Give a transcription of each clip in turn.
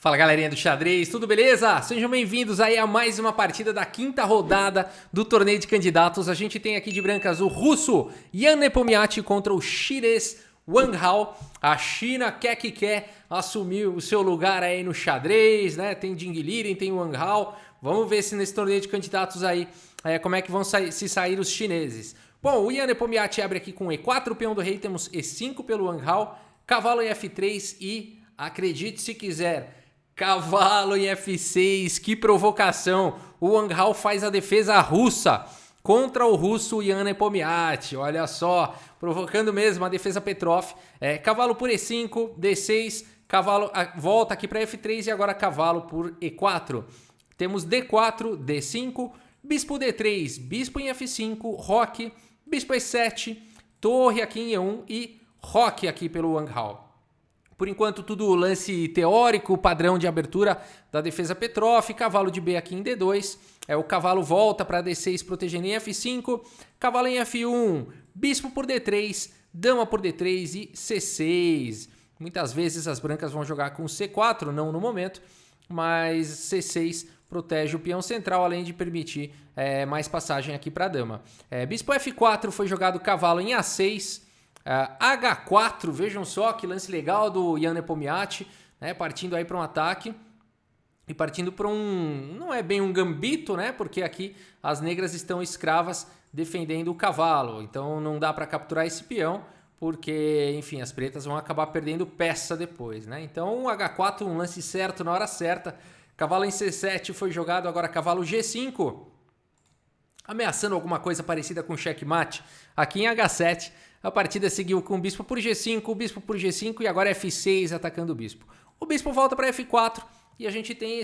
Fala galerinha do xadrez, tudo beleza? Sejam bem-vindos aí a mais uma partida da quinta rodada do torneio de candidatos. A gente tem aqui de brancas o russo Ian Nepomniachtchi contra o chinês Wang Hao. A China quer que quer assumir o seu lugar aí no xadrez, né? Tem Ding Liren, tem Wang Hao. Vamos ver se nesse torneio de candidatos aí como é que vão se sair os chineses. Bom, o Ian Nepomniachtchi abre aqui com E4, peão do rei, temos E5 pelo Wang Hao, cavalo em F3 e, acredite se quiser, cavalo em F6, que provocação. O Wang Hao faz a defesa russa contra o russo Ian Nepomniachtchi. Olha só, provocando mesmo a defesa Petrov. Cavalo por E5, D6, cavalo volta aqui para F3 e agora cavalo por E4. Temos D4, D5, bispo D3, bispo em F5, roque, bispo E7, torre aqui em E1 e roque aqui pelo Wang Hao. Por enquanto, tudo lance teórico, padrão de abertura da defesa Petrov, cavalo de B aqui em D2, o cavalo volta para D6 protegendo em F5, cavalo em F1, bispo por D3, dama por D3 e C6. Muitas vezes as brancas vão jogar com C4, não no momento, mas C6 protege o peão central, além de permitir mais passagem aqui para a dama. Bispo F4 foi jogado cavalo em A6, H4, vejam só que lance legal do Ian Nepomniachtchi, né, partindo aí para um ataque e partindo para não é bem um gambito, né, porque aqui as negras estão escravas defendendo o cavalo, então não dá para capturar esse peão, porque, enfim, as pretas vão acabar perdendo peça depois, né, então o H4, um lance certo na hora certa, cavalo em C7 foi jogado, agora cavalo G5, ameaçando alguma coisa parecida com checkmate, aqui em H7, a partida seguiu com bispo por G5, bispo por G5 e agora F6 atacando o bispo. O bispo volta para F4 e a gente tem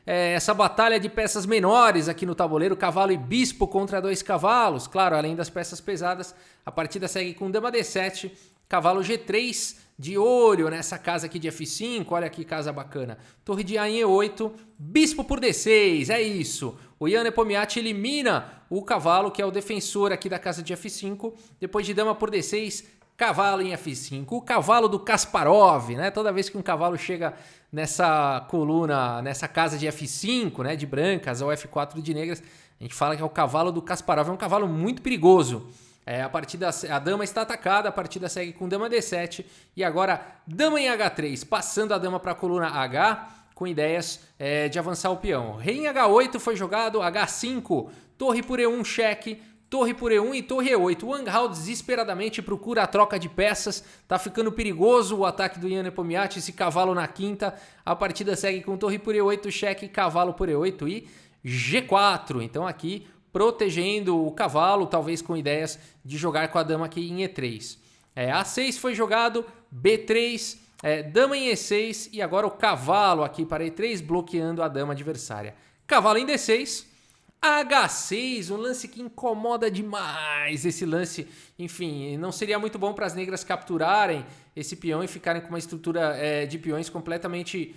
essa batalha de peças menores aqui no tabuleiro, cavalo e bispo contra dois cavalos. Claro, além das peças pesadas, a partida segue com dama D7, cavalo G3, de olho nessa casa aqui de F5, olha que casa bacana. Torre de A em E8, bispo por D6, é isso. O Ian Nepomniachtchi elimina o cavalo, que é o defensor aqui da casa de F5. Depois de dama por D6, cavalo em F5. O cavalo do Kasparov, né? Toda vez que um cavalo chega nessa coluna, nessa casa de F5, né, de brancas, ou F4 de negras, a gente fala que é o cavalo do Kasparov. É um cavalo muito perigoso. A dama está atacada, a partida segue com dama D7 e agora dama em H3, passando a dama para a coluna H, com ideias de avançar o peão. Rei em H8 foi jogado, H5, torre por E1 cheque, torre por E1 e torre E8. O Wang Hao desesperadamente procura a troca de peças, tá ficando perigoso o ataque do Ian Nepomniachtchi, esse cavalo na quinta. A partida segue com torre por E8 cheque, cavalo por E8 e G4. Então aqui protegendo o cavalo, talvez com ideias de jogar com a dama aqui em E3. A6 foi jogado, B3, dama em E6 e agora o cavalo aqui para E3, bloqueando a dama adversária. Cavalo em D6, H6, um lance que incomoda demais. Esse lance, enfim, não seria muito bom para as negras capturarem esse peão e ficarem com uma estrutura de peões completamente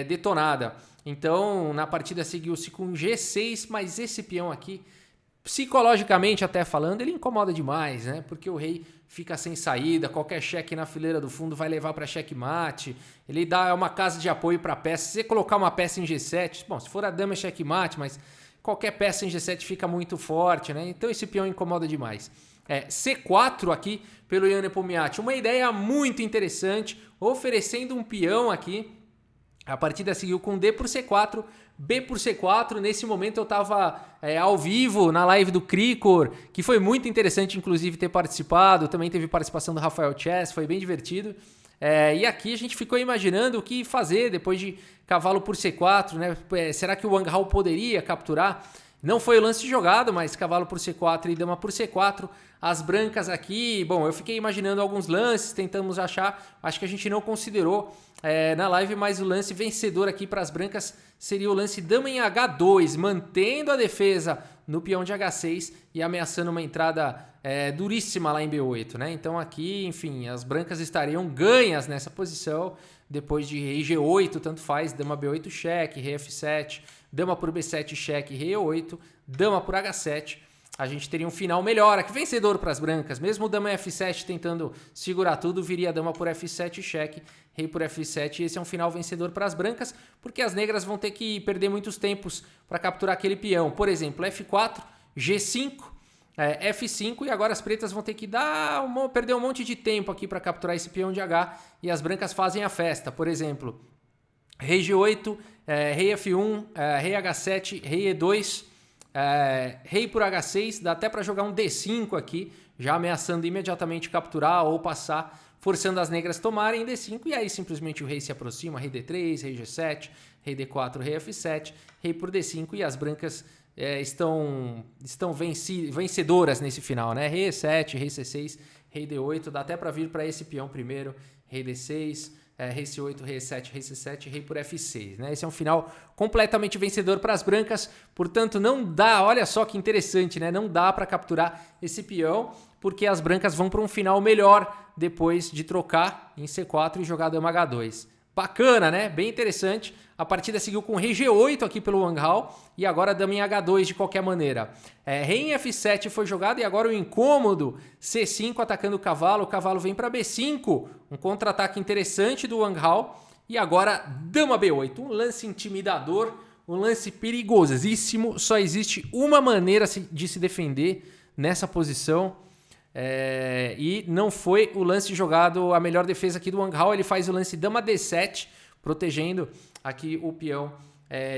detonada. Então, na partida seguiu-se com G6, mas esse peão aqui, psicologicamente até falando, ele incomoda demais, né? Porque o rei fica sem saída, qualquer cheque na fileira do fundo vai levar para checkmate, ele dá uma casa de apoio para a peça. Se você colocar uma peça em G7, bom, se for a dama é checkmate, mas qualquer peça em G7 fica muito forte, né? Então esse peão incomoda demais. C4 aqui pelo Ian Nepomniachtchi, uma ideia muito interessante, oferecendo um peão aqui. A partida seguiu com D por C4, B por C4. Nesse momento eu estava ao vivo na live do Cricor, que foi muito interessante, inclusive, ter participado. Também teve participação do Rafael Chess, foi bem divertido. E aqui a gente ficou imaginando o que fazer depois de cavalo por C4, né? Será que o Wang Hao poderia capturar? Não foi o lance jogado, mas cavalo por C4 e dama por C4. As brancas aqui, bom, eu fiquei imaginando alguns lances, tentamos achar, acho que a gente não considerou na live, mas o lance vencedor aqui para as brancas seria o lance dama em H2, mantendo a defesa no peão de H6 e ameaçando uma entrada duríssima lá em B8, né? Então aqui, enfim, as brancas estariam ganhas nessa posição, depois de rei G8, tanto faz, dama B8 cheque, rei F7, dama por B7 cheque, rei E8, dama por H7. a gente teria um final melhor. Aqui vencedor para as brancas. Mesmo o dama F7 tentando segurar tudo, viria a dama por F7 cheque, rei por F7. E esse é um final vencedor para as brancas, porque as negras vão ter que perder muitos tempos para capturar aquele peão. Por exemplo, F4, G5, F5, e agora as pretas vão ter que perder um monte de tempo aqui para capturar esse peão de H, e as brancas fazem a festa. Por exemplo, rei G8, rei F1, rei H7, rei E2, rei por H6, dá até para jogar um D5 aqui, já ameaçando imediatamente capturar ou passar, forçando as negras tomarem D5, e aí simplesmente o rei se aproxima, rei D3, rei G7, rei D4, rei F7, rei por D5, e as brancas estão vencedoras nesse final, né? Rei E7, rei C6, rei D8, dá até para vir para esse peão primeiro, rei D6, rei C8, rei E7, rei C7, rei por F6, né? Esse é um final completamente vencedor para as brancas, portanto não dá, olha só que interessante, né? Não dá para capturar esse peão, porque as brancas vão para um final melhor depois de trocar em C4 e jogar dama H2. Bacana, né? Bem interessante. A partida seguiu com rei G8 aqui pelo Wang Hao e agora dama em H2 de qualquer maneira. Rei em F7 foi jogado e agora o incômodo C5 atacando o cavalo vem para B5, um contra-ataque interessante do Wang Hao. E agora dama B8, um lance intimidador, um lance perigosíssimo. Só existe uma maneira de se defender nessa posição. E não foi o lance jogado, a melhor defesa aqui do Wang Hao. Ele faz o lance dama D7, protegendo aqui o peão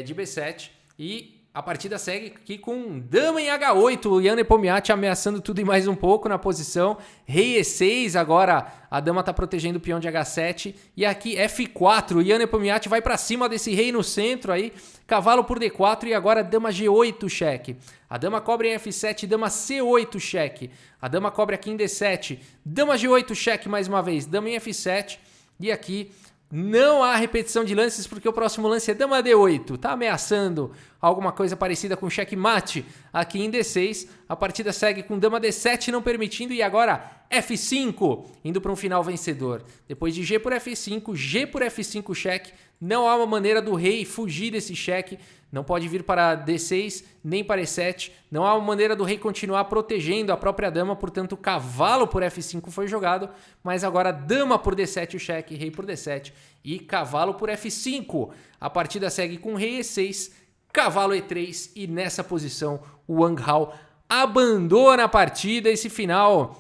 de B7. E a partida segue aqui com dama em H8, o Jan Nepomniachtchi ameaçando tudo e mais um pouco na posição. Rei E6, agora a dama está protegendo o peão de H7. E aqui F4, o Jan Nepomniachtchi vai para cima desse rei no centro aí. Cavalo por D4 e agora dama G8 cheque. A dama cobre em F7, dama C8 cheque. A dama cobre aqui em D7, dama G8 cheque mais uma vez, dama em F7. E aqui não há repetição de lances porque o próximo lance é dama D8. Tá ameaçando alguma coisa parecida com checkmate aqui em D6. A partida segue com dama D7 não permitindo e agora F5 indo para um final vencedor. Depois de G por F5, G por F5 cheque. Não há uma maneira do rei fugir desse cheque. Não pode vir para D6 nem para E7. Não há uma maneira do rei continuar protegendo a própria dama. Portanto, cavalo por F5 foi jogado. Mas agora dama por D7 o cheque, rei por D7 e cavalo por F5. A partida segue com rei E6, cavalo E3 e nessa posição o Wang Hao abandona a partida. Esse final...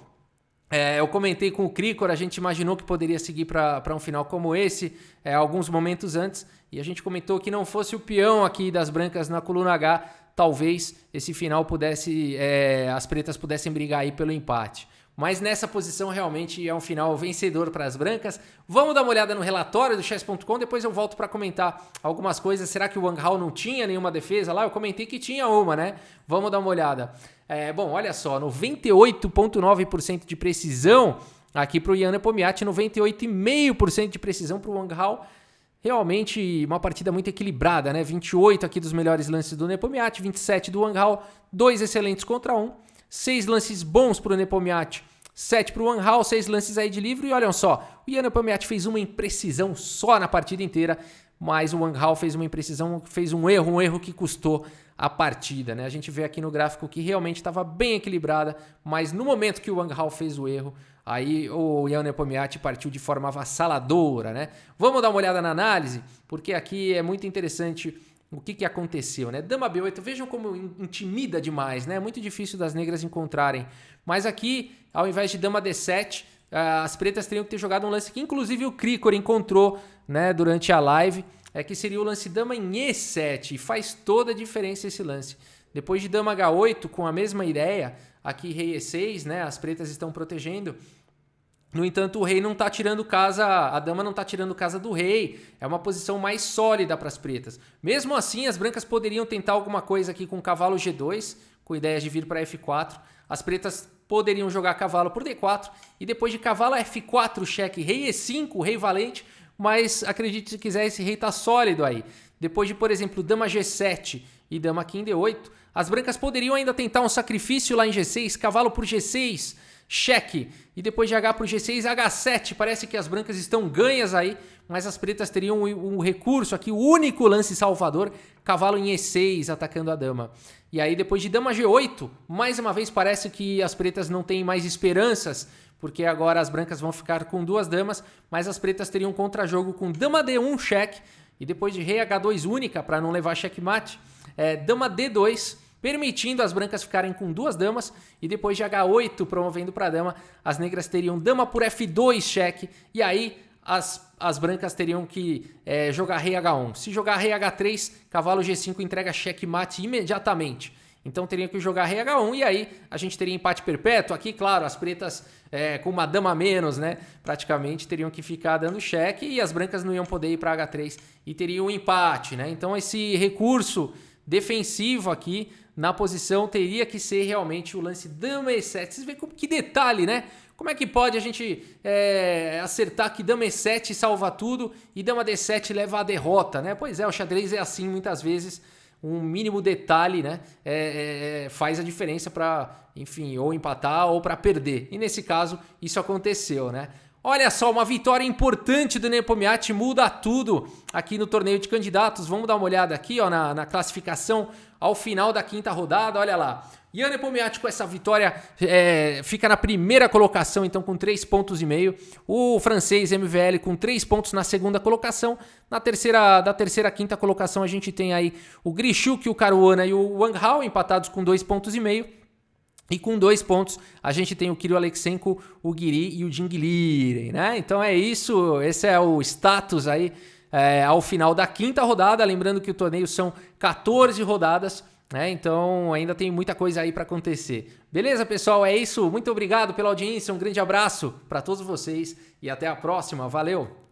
eu comentei com o Cricor, a gente imaginou que poderia seguir para um final como esse alguns momentos antes, e a gente comentou que não fosse o peão aqui das brancas na coluna H, talvez esse final pudesse, as pretas pudessem brigar aí pelo empate. Mas nessa posição realmente é um final vencedor para as brancas. Vamos dar uma olhada no relatório do chess.com, depois eu volto para comentar algumas coisas. Será que o Wang Hao não tinha nenhuma defesa lá? Eu comentei que tinha uma, né? Vamos dar uma olhada. Bom, olha só, 98,9% de precisão aqui para o Jan Nepomniachtchi, 98,5% de precisão para o Wang Hao. Realmente uma partida muito equilibrada, né? 28 aqui dos melhores lances do Nepomniachtchi, 27 do Wang Hao, 2 excelentes contra 1. 6 lances bons para o Nepomniachtchi, 7 para o Wang Hao, 6 lances aí de livre. E olham só, o Jan Nepomniachtchi fez uma imprecisão só na partida inteira, mas o Wang Hao fez uma imprecisão, fez um erro que custou a partida, né? A gente vê aqui no gráfico que realmente estava bem equilibrada, mas no momento que o Wang Hao fez o erro, aí o Jan Nepomniachtchi partiu de forma avassaladora, né? Vamos dar uma olhada na análise, porque aqui é muito interessante o que aconteceu, né? Dama B8, vejam como intimida demais, né? É muito difícil das negras encontrarem. Mas aqui, ao invés de dama D7, as pretas teriam que ter jogado um lance que inclusive o Cricor encontrou, né, durante a live, que seria o lance dama em E7. E faz toda a diferença esse lance. Depois de dama H8, com a mesma ideia, aqui rei E6, né? As pretas estão protegendo. No entanto, o rei não está tirando casa, a dama não está tirando casa do rei. É uma posição mais sólida para as pretas. Mesmo assim, as brancas poderiam tentar alguma coisa aqui com cavalo G2, com ideias de vir para F4. As pretas poderiam jogar cavalo por D4 e depois de cavalo F4 cheque, rei E5, rei valente, mas acredite se quiser, esse rei está sólido aí. Depois de, por exemplo, dama G7 e dama aqui em D8, as brancas poderiam ainda tentar um sacrifício lá em G6, cavalo por G6, cheque, e depois de H para o G6, H7, parece que as brancas estão ganhas aí, mas as pretas teriam um recurso aqui, o único lance salvador, cavalo em E6 atacando a dama. E aí depois de dama G8, mais uma vez parece que as pretas não têm mais esperanças, porque agora as brancas vão ficar com 2 damas, mas as pretas teriam contra-jogo com dama D1 cheque, e depois de rei H2 única, para não levar checkmate, dama D2, permitindo as brancas ficarem com 2 damas, e depois de H8 promovendo para a dama, as negras teriam dama por F2 cheque, e aí as brancas teriam que jogar rei H1. Se jogar rei H3, cavalo G5 entrega checkmate imediatamente. Então teriam que jogar rei H1 e aí a gente teria empate perpétuo. Aqui, claro, as pretas com uma dama a menos, né? Praticamente teriam que ficar dando cheque e as brancas não iam poder ir para H3 e teriam um empate, né? Então esse recurso defensivo aqui na posição teria que ser realmente o lance dama E7. Vocês veem que detalhe, né? Como é que pode a gente acertar que dama E7 salva tudo e dama D7 leva a derrota, né? Pois é, o xadrez é assim muitas vezes. Um mínimo detalhe, né, faz a diferença para, enfim, ou empatar ou para perder. E nesse caso, isso aconteceu, né? Olha só, uma vitória importante do Nepomniachtchi muda tudo aqui no torneio de candidatos. Vamos dar uma olhada aqui, ó, na classificação ao final da 5ª rodada. Olha lá. Jan Nepomniachtchi com essa vitória fica na primeira colocação, então com 3,5 pontos. O francês MVL com 3 pontos na segunda colocação. Da terceira à 5ª colocação a gente tem aí o Grischuk, o Caruana e o Wang Hao empatados com 2,5 pontos. E com 2 pontos a gente tem o Kirill Aleksenko, o Guiri e o Ding né? Então é isso, esse é o status aí ao final da 5ª rodada. Lembrando que o torneio são 14 rodadas. Então ainda tem muita coisa aí para acontecer. Beleza, pessoal? É isso. Muito obrigado pela audiência. Um grande abraço para todos vocês e até a próxima. Valeu!